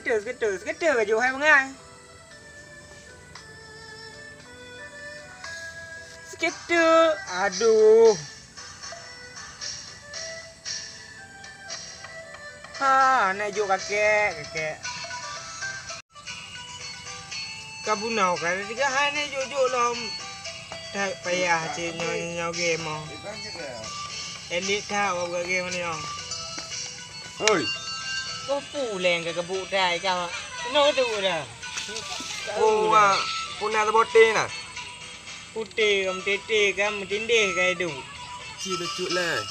skater baju hai bangai. Skater, aduh. Ha, naik juk kakek. Kabunau kan tiga hari ni juk lom. Tak payah cik nyaw game oh. Elit tahu apa game ni oh. Oi. Kau pulang ke kebuk dai kau. No tu dah. Oh, punah terbote nah. Putih kam tete kam tindih kai du. Cik lucu lah.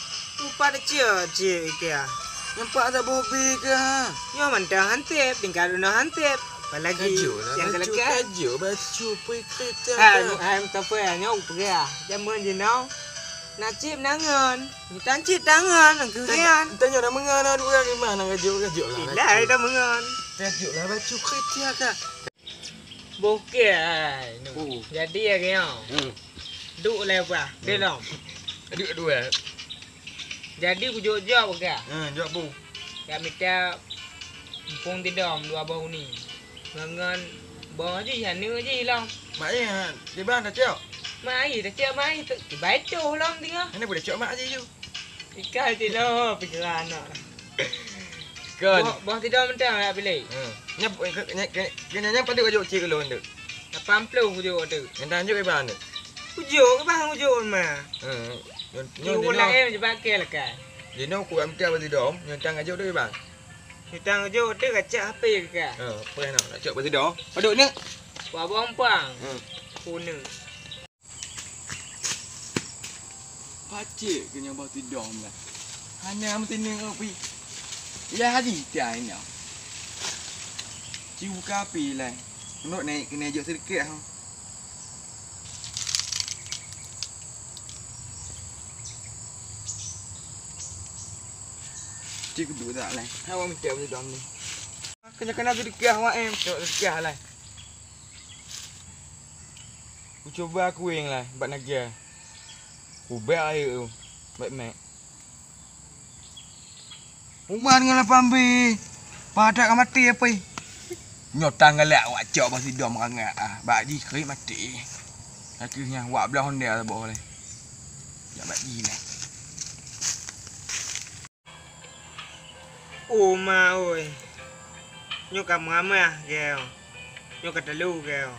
Lupa dah cik kia. Nampak tak bobi ke ha? Yo mentang hantep, tinggal duna hantep. Apalagi yang kelekat. Baju pergi kereta. Hai tak apa nyok pergi ah. Jamun je nau. Nacip nangan. Ni tancip tangan ang kurian. Tanya dah mengan duk ke mana gajuk lah. Dah dah mengan. Gajuk lah baju kereta ke. Bokeh ai. Jadi ya kau. Duk lepas. Dia long. Adik dua. Jadi ku jok ke? Jok bu. Kak minta pung tidom dua bau ni. Ngangan bawa je sana je long. Mak ya, di mana cok? Mai dah cak mai tu. Baca long tengah. Ini boleh cok mak je you. Ikan ti lo pikiran nak. Kan. Bawa tidom mentang nak pilih. Nyap pada gajuk cik lu ndak. 80 ku jok tu. Yang tanjuk ke mana? Ku jok ke bang ku jok mah. Nyo ulang je pakai lah kan. Dia nak ku ambil apa tidom, yang tang gajuk tu ke bang? Kita ngejok tu kacak HP ke kan? Apa nak cok apa tidom? Paduk ni. Buat bompang. Kuna. Pacik kena bawa tidom lah. Hanya mesti ni kopi. Ya hari tiada ni. Cium kapi lah. Nak naik kena jauh sedikit ha. Cik duduk tak lah. Awak minta apa tidom ni? Kena sedikit awak cok sedikit lah. Aku cuba aku yang lah buat naga. Ubah air tu. Baik mak. Ubah dengan 8B. Padak kan mati apa ni? Nyotang galak awak cok basi dom rangat ah. Bak ji kerip mati. Akhirnya awak belah honda tak boleh. Ya bak ji lah. Oh ma oi. Nyo kam ramah kau. Nyo kata lu kau.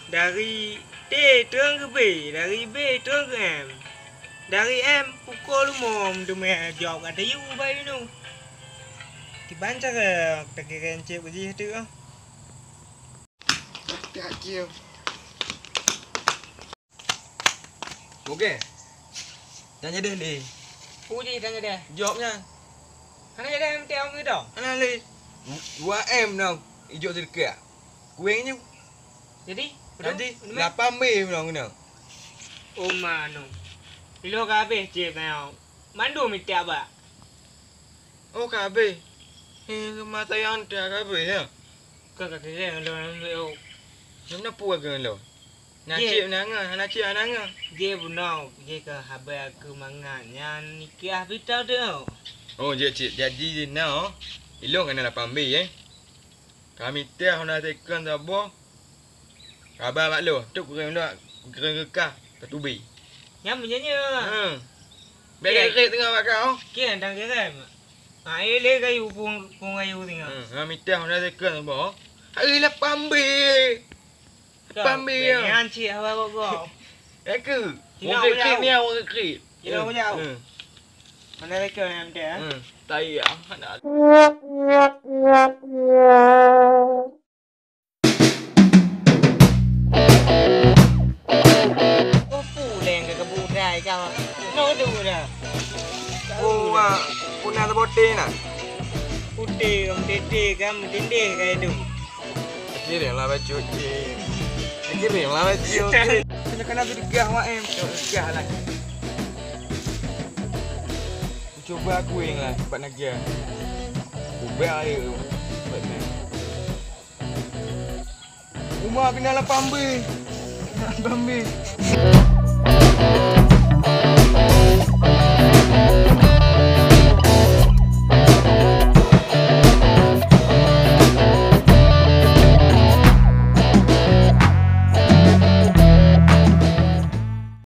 Dari T turun ke B, dari B turun ke M. Dari M pukul mom tu meh jawab kata you bayi nu. Dibaca ke tak kira encik beji tu ah. Tak kira. Okey. Tanya dia ni. Uji tanya dia. Jawabnya. Ana dia M teu ngi dong. Ana li. 2M dah. Hijau sedikit. Kuingnya. Jadi 8B bilang kena. Oh mano. Ilo ka habis cik kau. Mandu minta apa? Oh KB. Mata yang tak KB ya. Kau kira lo. Mana puas ke lo? Nacip nanga, nacip nanga. Dia bunau, dia ke habai aku mangan yang nikah kita tu. Oh cik jadi dia now. Ilong kena 8B Kami teh nak tekan sabo. Kabar mak lu, tu kurang kekah ketubi. Yang menyanyi. Bagi kerek tengah mak kau. Kira dah kira. Ele kayu pung kayu tengah. Kami teh nak tekan sabo. Hari 8B. 8B ya. Yang cik awak kau. Aku. Orang kerek ni orang kerek. Kira punya. Mana mereka yang dia? Tai ah. Nak. Kau. No tu dah. Oh, punah terbote nah. Putih tete kam tindih kai tu. Kira lah baju cik. Kira lah baju. Kena sedikit awak sedikit lah. Cuba aku yang lah buat naga. Ubah air tu. Buat ni. Rumah kena 8B. 8B.